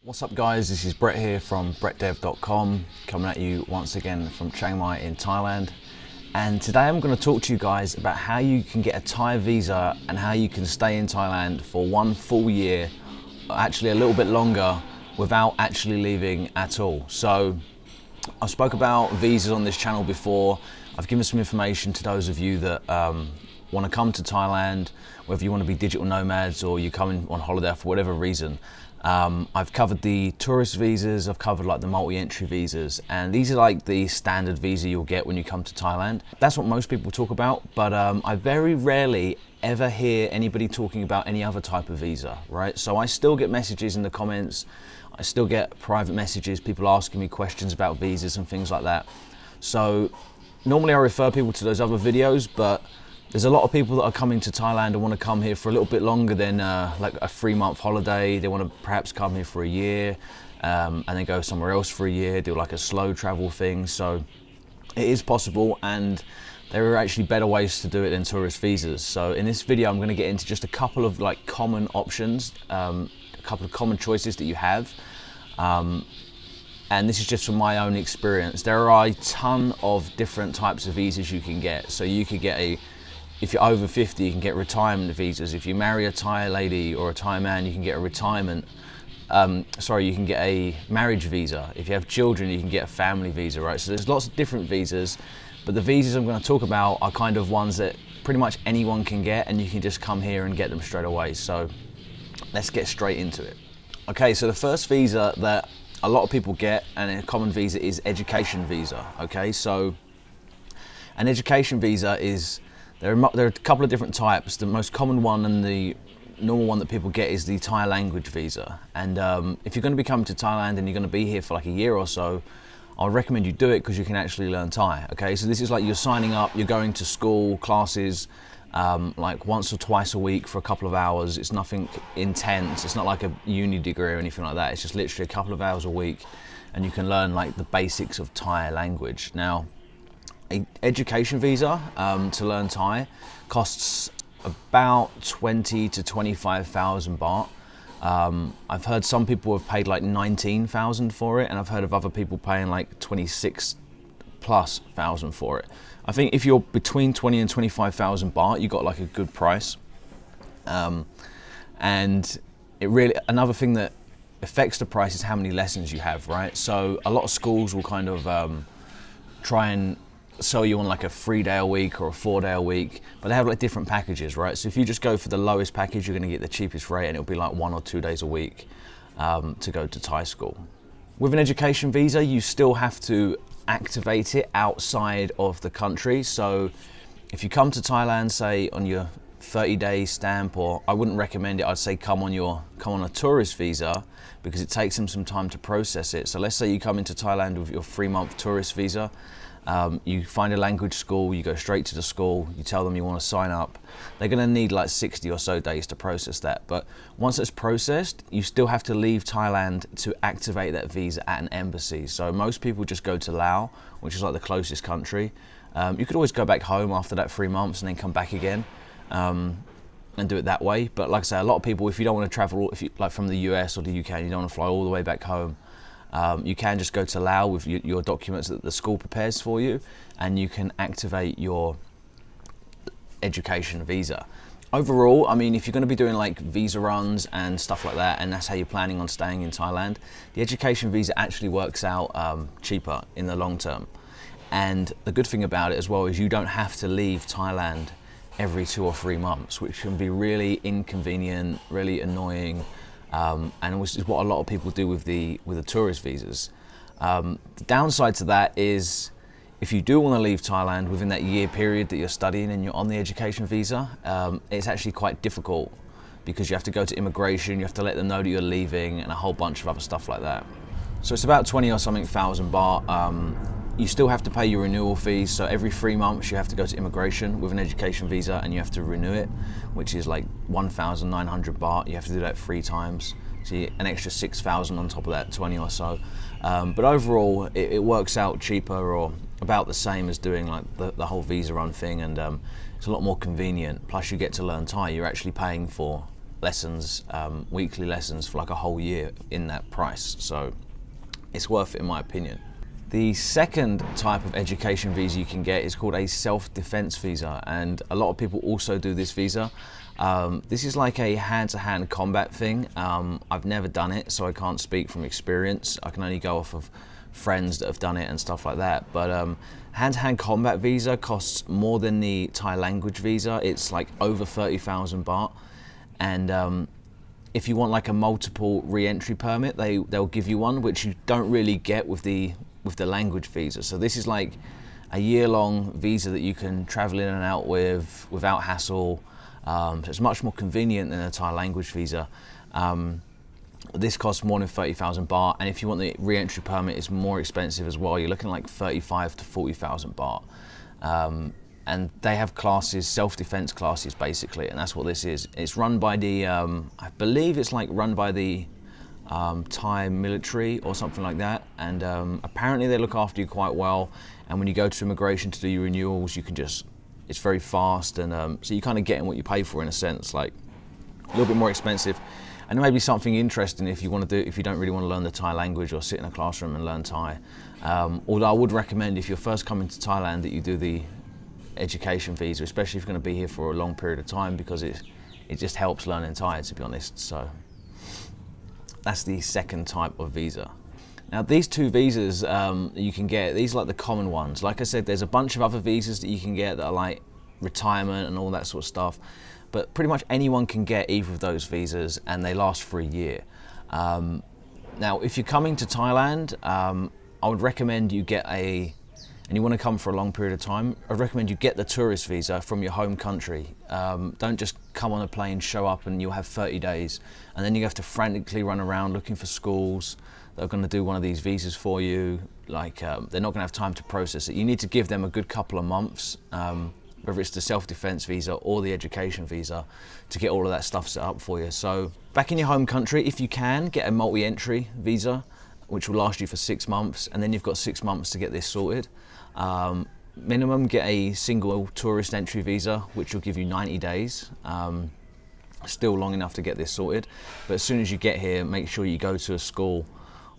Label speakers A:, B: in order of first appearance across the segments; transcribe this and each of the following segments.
A: What's up guys, this is Brett here from brettdev.com, coming at you once again from Chiang Mai in Thailand. And today I'm going to talk to you guys about how you can get a Thai visa and how you can stay in Thailand for 1 full year, actually a little bit longer, without actually leaving at all. So I spoke about visas on this channel before. I've given some information to those of you that want to come to Thailand, whether you want to be digital nomads or you're coming on holiday for whatever reason. I've covered the tourist visas, I've covered like the multi-entry visas, and these are like the standard visa you'll get when you come to Thailand. That's what most people talk about, but I very rarely ever hear anybody talking about any other type of visa, right? So I still get messages in the comments, I still get private messages, people asking me questions about visas and things like that. So normally I refer people to those other videos, but there's a lot of people that are coming to Thailand and want to come here for a little bit longer than like a 3-month holiday. They want to perhaps come here for a year and then go somewhere else for a year, do like a slow travel thing. So it is possible, and there are actually better ways to do it than tourist visas. So in this video I'm going to get into just a couple of like common options, a couple of common choices that you have. And this is just from my own experience. There are a ton of different types of visas you can get. So you could get if you're over 50, you can get retirement visas. If you marry a Thai lady or a Thai man, you can get a you can get a marriage visa. If you have children, you can get a family visa, right? So there's lots of different visas, but the visas I'm going to talk about are kind of ones that pretty much anyone can get, and you can just come here and get them straight away. So let's get straight into it. Okay, so the first visa that a lot of people get, and a common visa, is education visa. Okay, so an education visa is, there are a couple of different types. The most common one and the normal one that people get is the Thai language visa. And if you're going to be coming to Thailand and you're going to be here for like a year or so, I would recommend you do it because you can actually learn Thai. Okay, so this is like you're signing up, you're going to school, classes, like once or twice a week for a couple of hours. It's nothing intense. It's not like a uni degree or anything like that. It's just literally a couple of hours a week, and you can learn like the basics of Thai language. Now, an education visa to learn Thai costs about 20 to 25,000 baht. I've heard some people have paid like 19,000 for it, and I've heard of other people paying like 26+ thousand for it. I think if you're between 20 and 25,000 baht, you got like a good price. And it really, another thing that affects the price is how many lessons you have, right? So a lot of schools will kind of try and sell you on like a 3-day a week or a 4-day a week, but they have like different packages, right? So if you just go for the lowest package, you're going to get the cheapest rate, and it'll be like 1 or 2 days a week to go to Thai school. With an education visa, you still have to activate it outside of the country. So if you come to Thailand, say on your 30-day stamp, or I wouldn't recommend it, I'd say come on a tourist visa, because it takes them some time to process it. So let's say you come into Thailand with your 3-month tourist visa. You find a language school, you go straight to the school, you tell them you want to sign up. They're going to need like 60 or so days to process that. But once it's processed, you still have to leave Thailand to activate that visa at an embassy. So most people just go to Laos, which is like the closest country. You could always go back home after that 3 months and then come back again and do it that way. But like I say, a lot of people, if you don't want to travel, if you like from the US or the UK and you don't want to fly all the way back home, you can just go to Laos with your documents that the school prepares for you, and you can activate your education visa. Overall, I mean, if you're going to be doing like visa runs and stuff like that, and that's how you're planning on staying in Thailand, the education visa actually works out cheaper in the long term. And the good thing about it as well is you don't have to leave Thailand every 2 or 3 months, which can be really inconvenient, really annoying. And which is what a lot of people do with the tourist visas. The downside to that is, if you do want to leave Thailand within that year period that you're studying and you're on the education visa, it's actually quite difficult, because you have to go to immigration, you have to let them know that you're leaving, and a whole bunch of other stuff like that. So it's about 20 or something thousand baht. You still have to pay your renewal fees, so every 3 months you have to go to immigration with an education visa and you have to renew it, which is like 1,900 baht. You have to do that 3 times, so an extra 6,000 on top of that 20 or so. But overall it works out cheaper, or about the same as doing like the whole visa run thing, and it's a lot more convenient. Plus you get to learn Thai. You're actually paying for lessons, weekly lessons for like a whole year in that price. So it's worth it in my opinion. The second type of education visa you can get is called a self-defense visa, and a lot of people also do this visa. This is like a hand-to-hand combat thing. I've never done it, so I can't speak from experience. I can only go off of friends that have done it and stuff like that. But hand-to-hand combat visa costs more than the Thai language visa. It's like over 30,000 baht, and if you want like a multiple re-entry permit, they'll give you one, which you don't really get with the language visa. So this is like a year-long visa that you can travel in and out with without hassle. So it's much more convenient than a Thai language visa. This costs more than 30,000 baht, and if you want the re-entry permit, it's more expensive as well. You're looking like 35 to 40,000 baht. And they have classes, self-defense classes basically, and that's what this is. It's run by the, I believe it's like run by the Thai military or something like that, and apparently they look after you quite well. And when you go to immigration to do your renewals, you can just, it's very fast, and so you're kind of getting what you pay for in a sense, like a little bit more expensive. And maybe something interesting if you want to do, if you don't really want to learn the Thai language or sit in a classroom and learn Thai. Although I would recommend, if you're first coming to Thailand, that you do the education visa, especially if you're going to be here for a long period of time, because it just helps learning Thai, to be honest. So that's the second type of visa. Now these two visas you can get, these are like the common ones. Like I said, there's a bunch of other visas that you can get that are like retirement and all that sort of stuff, but pretty much anyone can get either of those visas, and they last for a year. Now if you're coming to Thailand, I would recommend you get and you want to come for a long period of time, I'd recommend you get the tourist visa from your home country. Don't just come on a plane, show up, and you'll have 30 days, and then you have to frantically run around looking for schools that are going to do one of these visas for you. Like they're not going to have time to process it. You need to give them a good couple of months, whether it's the self-defense visa or the education visa, to get all of that stuff set up for you. So back in your home country, if you can, get a multi-entry visa, which will last you for 6 months, and then you've got 6 months to get this sorted. Minimum, get a single tourist entry visa, which will give you 90 days. Still long enough to get this sorted, but as soon as you get here, make sure you go to a school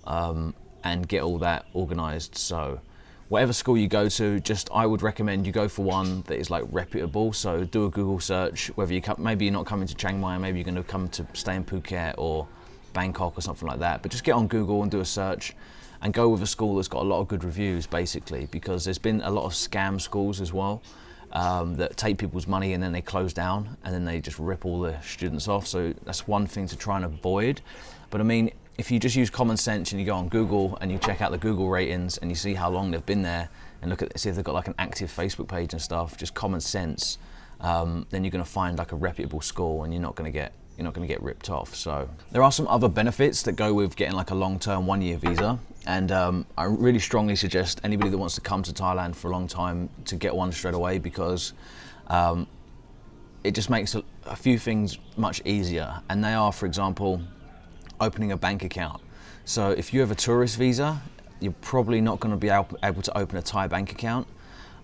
A: and get all that organised. So whatever school you go to, I would recommend you go for one that is like reputable. So do a Google search, whether you maybe you're not coming to Chiang Mai, maybe you're going to come to stay in Phuket or Bangkok or something like that, but just get on Google and do a search and go with a school that's got a lot of good reviews, basically, because there's been a lot of scam schools as well that take people's money and then they close down and then they just rip all the students off. So that's one thing to try and avoid. But I mean, if you just use common sense and you go on Google and you check out the Google ratings and you see how long they've been there and see if they've got like an active Facebook page and stuff, just common sense, then you're going to find like a reputable school, and you're not going to get ripped off. So there are some other benefits that go with getting like a long-term 1-year visa, and I really strongly suggest anybody that wants to come to Thailand for a long time to get one straight away, because it just makes a few things much easier, and they are, for example, opening a bank account. So if you have a tourist visa, you're probably not going to be able to open a Thai bank account,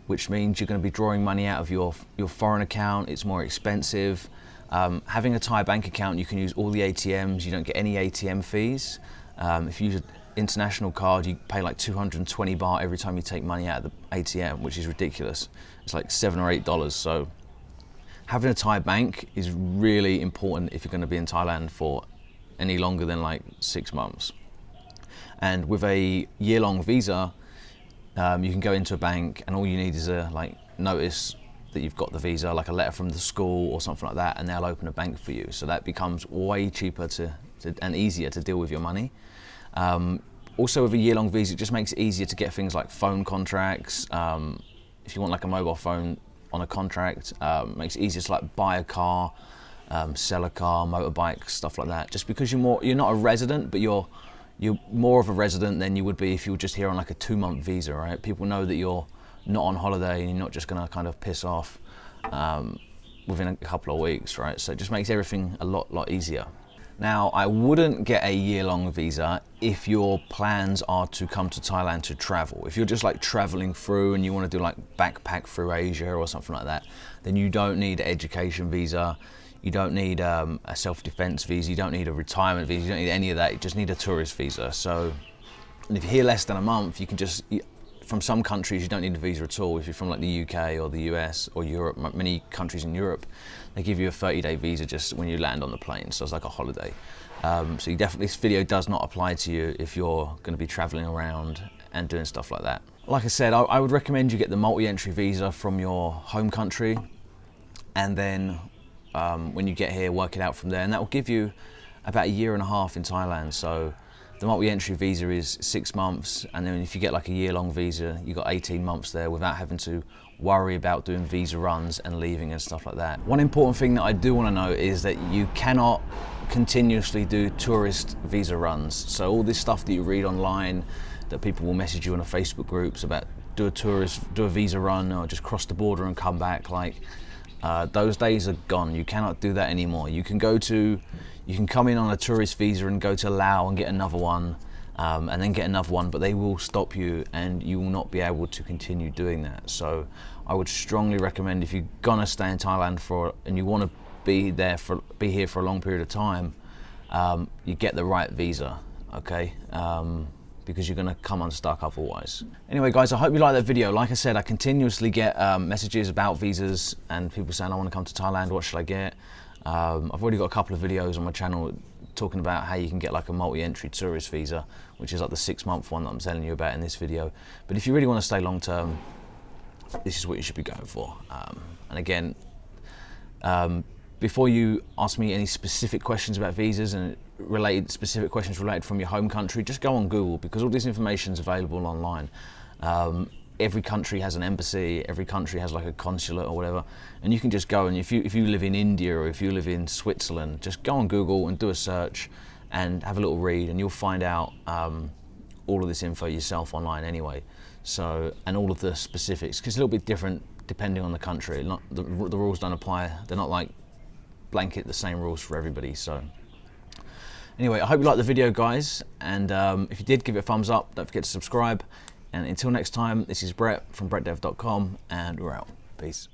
A: which means you're going to be drawing money out of your foreign account. It's more expensive. Having a Thai bank account, you can use all the ATMs. You don't get any ATM fees. If you use an international card, you pay like 220 baht every time you take money out of the ATM, which is ridiculous. It's like $7 or $8. So having a Thai bank is really important if you're going to be in Thailand for any longer than like 6 months. And with a year-long visa, you can go into a bank and all you need is a notice that you've got the visa, like a letter from the school or something like that, and they'll open a bank for you. So that becomes way cheaper and easier to deal with your money. Also with a year-long visa, it just makes it easier to get things like phone contracts. If you want like a mobile phone on a contract, makes it easier to like buy a car, sell a car, motorbike, stuff like that. Just because you're not a resident, but you're more of a resident than you would be if you were just here on like a 2-month visa, right? People know that you're not on holiday and you're not just gonna kind of piss off within a couple of weeks, right? So it just makes everything a lot easier. Now, I wouldn't get a year-long visa if your plans are to come to Thailand to travel. If you're just like traveling through and you want to do like backpack through Asia or something like that, then you don't need an education visa. You don't need a self-defense visa, you don't need a retirement visa, you don't need any of that, you just need a tourist visa. So, and if you're here less than a month, you can just, from some countries you don't need a visa at all. If you're from like the UK or the US or Europe, many countries in Europe, they give you a 30-day visa just when you land on the plane, so it's like a holiday. So you definitely, this video does not apply to you if you're going to be traveling around and doing stuff like that. Like I said, I would recommend you get the multi-entry visa from your home country, and then when you get here, work it out from there, and that will give you about 1.5 years in Thailand. So the multi-entry visa is 6 months, and then if you get like a year-long visa, you got 18 months there without having to worry about doing visa runs and leaving and stuff like that. One important thing that I do want to know is that you cannot continuously do tourist visa runs. So all this stuff that you read online, that people will message you on a Facebook groups about do a visa run or just cross the border and come back, like those days are gone. You cannot do that anymore. You can come in on a tourist visa and go to Laos and get another one, and then get another one, but they will stop you and you will not be able to continue doing that. So I would strongly recommend, if you're gonna stay in Thailand and you want to be here for a long period of time, you get the right visa, okay? Because you're gonna come unstuck otherwise. Anyway guys, I hope you like that video. Like I said, I continuously get messages about visas and people saying, I want to come to Thailand, what should I get? I've already got a couple of videos on my channel talking about how you can get like a multi-entry tourist visa, which is like the 6-month one that I'm telling you about in this video. But if you really want to stay long term, this is what you should be going for. And again, before you ask me any specific questions about visas and specific questions related from your home country, just go on Google, because all this information is available online. Every country has an embassy, every country has like a consulate or whatever, and you can just go, and if you live in India or if you live in Switzerland, just go on Google and do a search and have a little read, and you'll find out all of this info yourself online anyway. So, and all of the specifics, because it's a little bit different depending on the country. The rules don't apply, they're not like blanket the same rules for everybody. So anyway, I hope you liked the video guys, and if you did, give it a thumbs up, don't forget to subscribe. And until next time, this is Brett from brettdev.com, and we're out. Peace.